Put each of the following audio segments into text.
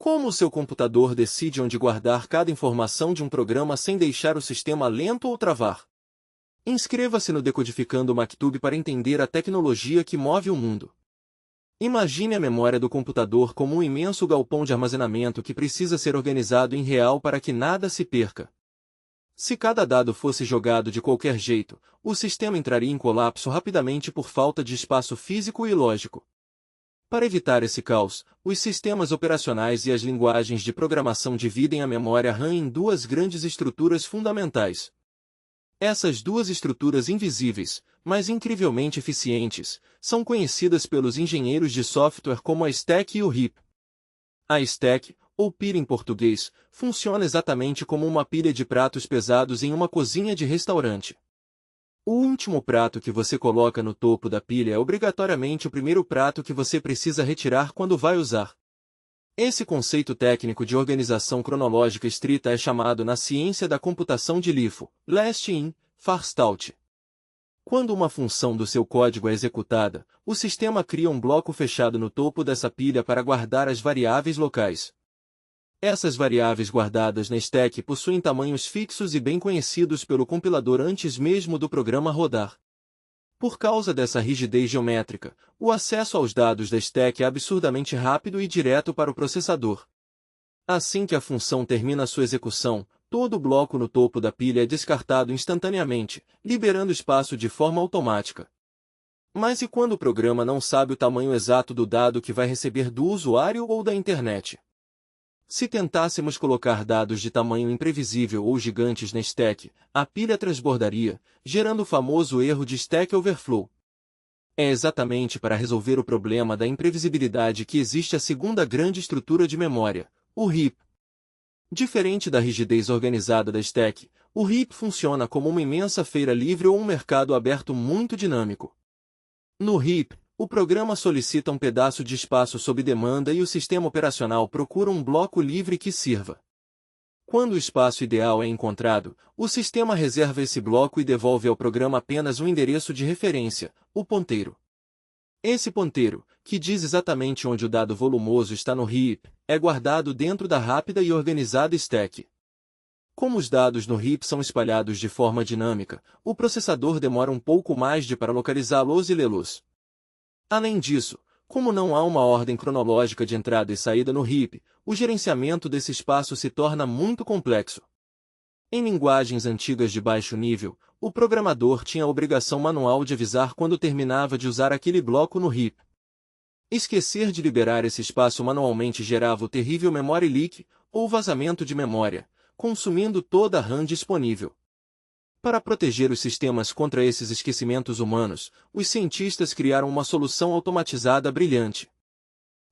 Como o seu computador decide onde guardar cada informação de um programa sem deixar o sistema lento ou travar? Inscreva-se no Decodificando Maktub para entender a tecnologia que move o mundo. Imagine a memória do computador como um imenso galpão de armazenamento que precisa ser organizado em real para que nada se perca. Se cada dado fosse jogado de qualquer jeito, o sistema entraria em colapso rapidamente por falta de espaço físico e lógico. Para evitar esse caos, os sistemas operacionais e as linguagens de programação dividem a memória RAM em duas grandes estruturas fundamentais. Essas duas estruturas invisíveis, mas incrivelmente eficientes, são conhecidas pelos engenheiros de software como a stack e o heap. A stack, ou pilha em português, funciona exatamente como uma pilha de pratos pesados em uma cozinha de restaurante. O último prato que você coloca no topo da pilha é obrigatoriamente o primeiro prato que você precisa retirar quando vai usar. Esse conceito técnico de organização cronológica estrita é chamado na ciência da computação de LIFO, last in, first out. Quando uma função do seu código é executada, o sistema cria um bloco fechado no topo dessa pilha para guardar as variáveis locais. Essas variáveis guardadas na stack possuem tamanhos fixos e bem conhecidos pelo compilador antes mesmo do programa rodar. Por causa dessa rigidez geométrica, o acesso aos dados da stack é absurdamente rápido e direto para o processador. Assim que a função termina sua execução, todo o bloco no topo da pilha é descartado instantaneamente, liberando espaço de forma automática. Mas e quando o programa não sabe o tamanho exato do dado que vai receber do usuário ou da internet? Se tentássemos colocar dados de tamanho imprevisível ou gigantes na stack, a pilha transbordaria, gerando o famoso erro de Stack Overflow. É exatamente para resolver o problema da imprevisibilidade que existe a segunda grande estrutura de memória, o heap. Diferente da rigidez organizada da stack, o heap funciona como uma imensa feira livre ou um mercado aberto muito dinâmico. No heap, o programa solicita um pedaço de espaço sob demanda e o sistema operacional procura um bloco livre que sirva. Quando o espaço ideal é encontrado, o sistema reserva esse bloco e devolve ao programa apenas um endereço de referência, o ponteiro. Esse ponteiro, que diz exatamente onde o dado volumoso está no heap, é guardado dentro da rápida e organizada stack. Como os dados no heap são espalhados de forma dinâmica, o processador demora um pouco mais para localizá-los e lê-los. Além disso, como não há uma ordem cronológica de entrada e saída no heap, o gerenciamento desse espaço se torna muito complexo. Em linguagens antigas de baixo nível, o programador tinha a obrigação manual de avisar quando terminava de usar aquele bloco no heap. Esquecer de liberar esse espaço manualmente gerava o terrível memory leak, ou vazamento de memória, consumindo toda a RAM disponível. Para proteger os sistemas contra esses esquecimentos humanos, os cientistas criaram uma solução automatizada brilhante.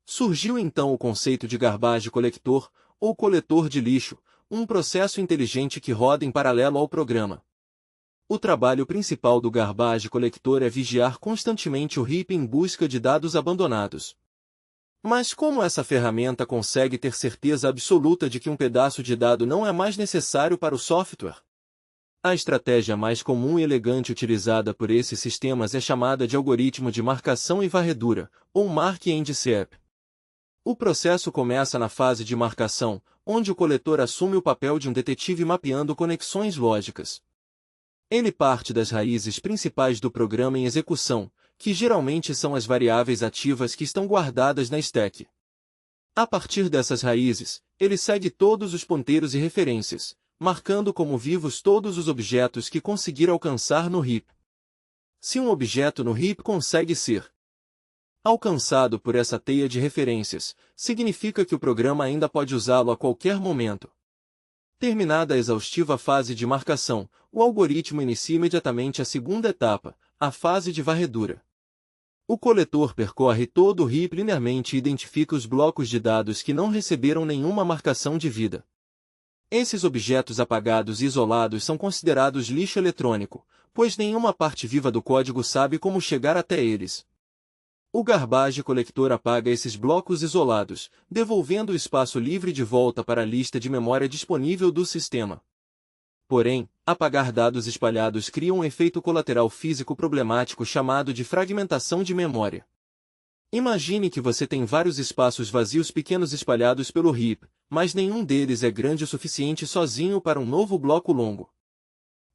Surgiu então o conceito de garbage collector, ou coletor de lixo, um processo inteligente que roda em paralelo ao programa. O trabalho principal do garbage collector é vigiar constantemente o heap em busca de dados abandonados. Mas como essa ferramenta consegue ter certeza absoluta de que um pedaço de dado não é mais necessário para o software? A estratégia mais comum e elegante utilizada por esses sistemas é chamada de algoritmo de marcação e varredura, ou Mark and Sweep. O processo começa na fase de marcação, onde o coletor assume o papel de um detetive mapeando conexões lógicas. Ele parte das raízes principais do programa em execução, que geralmente são as variáveis ativas que estão guardadas na stack. A partir dessas raízes, ele segue todos os ponteiros e referências, marcando como vivos todos os objetos que conseguir alcançar no heap. Se um objeto no heap consegue ser alcançado por essa teia de referências, significa que o programa ainda pode usá-lo a qualquer momento. Terminada a exaustiva fase de marcação, o algoritmo inicia imediatamente a segunda etapa, a fase de varredura. O coletor percorre todo o heap linearmente e identifica os blocos de dados que não receberam nenhuma marcação de vida. Esses objetos apagados e isolados são considerados lixo eletrônico, pois nenhuma parte viva do código sabe como chegar até eles. O garbage collector apaga esses blocos isolados, devolvendo o espaço livre de volta para a lista de memória disponível do sistema. Porém, apagar dados espalhados cria um efeito colateral físico problemático chamado de fragmentação de memória. Imagine que você tem vários espaços vazios pequenos espalhados pelo heap, mas nenhum deles é grande o suficiente sozinho para um novo bloco longo.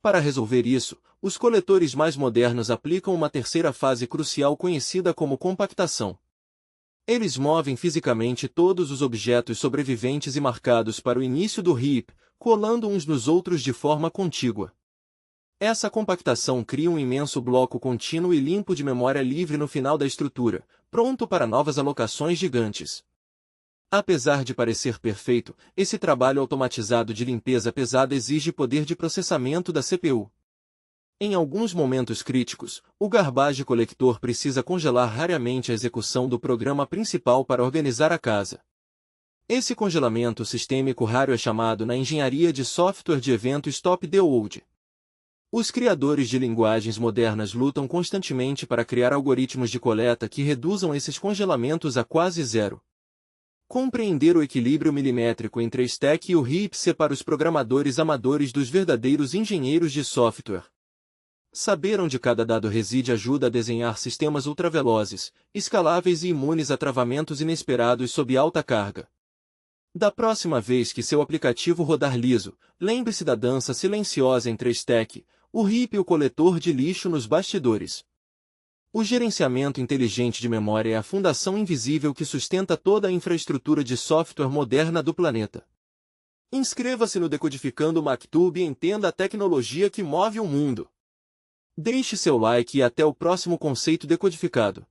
Para resolver isso, os coletores mais modernos aplicam uma terceira fase crucial conhecida como compactação. Eles movem fisicamente todos os objetos sobreviventes e marcados para o início do heap, colando uns nos outros de forma contígua. Essa compactação cria um imenso bloco contínuo e limpo de memória livre no final da estrutura, pronto para novas alocações gigantes. Apesar de parecer perfeito, esse trabalho automatizado de limpeza pesada exige poder de processamento da CPU. Em alguns momentos críticos, o Garbage Collector precisa congelar raramente a execução do programa principal para organizar a casa. Esse congelamento sistêmico raro é chamado na engenharia de software de evento Stop the Hold. Os criadores de linguagens modernas lutam constantemente para criar algoritmos de coleta que reduzam esses congelamentos a quase zero. Compreender o equilíbrio milimétrico entre a stack e o heap separa os programadores amadores dos verdadeiros engenheiros de software. Saber onde cada dado reside ajuda a desenhar sistemas ultravelozes, escaláveis e imunes a travamentos inesperados sob alta carga. Da próxima vez que seu aplicativo rodar liso, lembre-se da dança silenciosa entre a stack, o heap e o coletor de lixo nos bastidores. O gerenciamento inteligente de memória é a fundação invisível que sustenta toda a infraestrutura de software moderna do planeta. Inscreva-se no Decodificando Maktub e entenda a tecnologia que move o mundo. Deixe seu like e até o próximo conceito decodificado.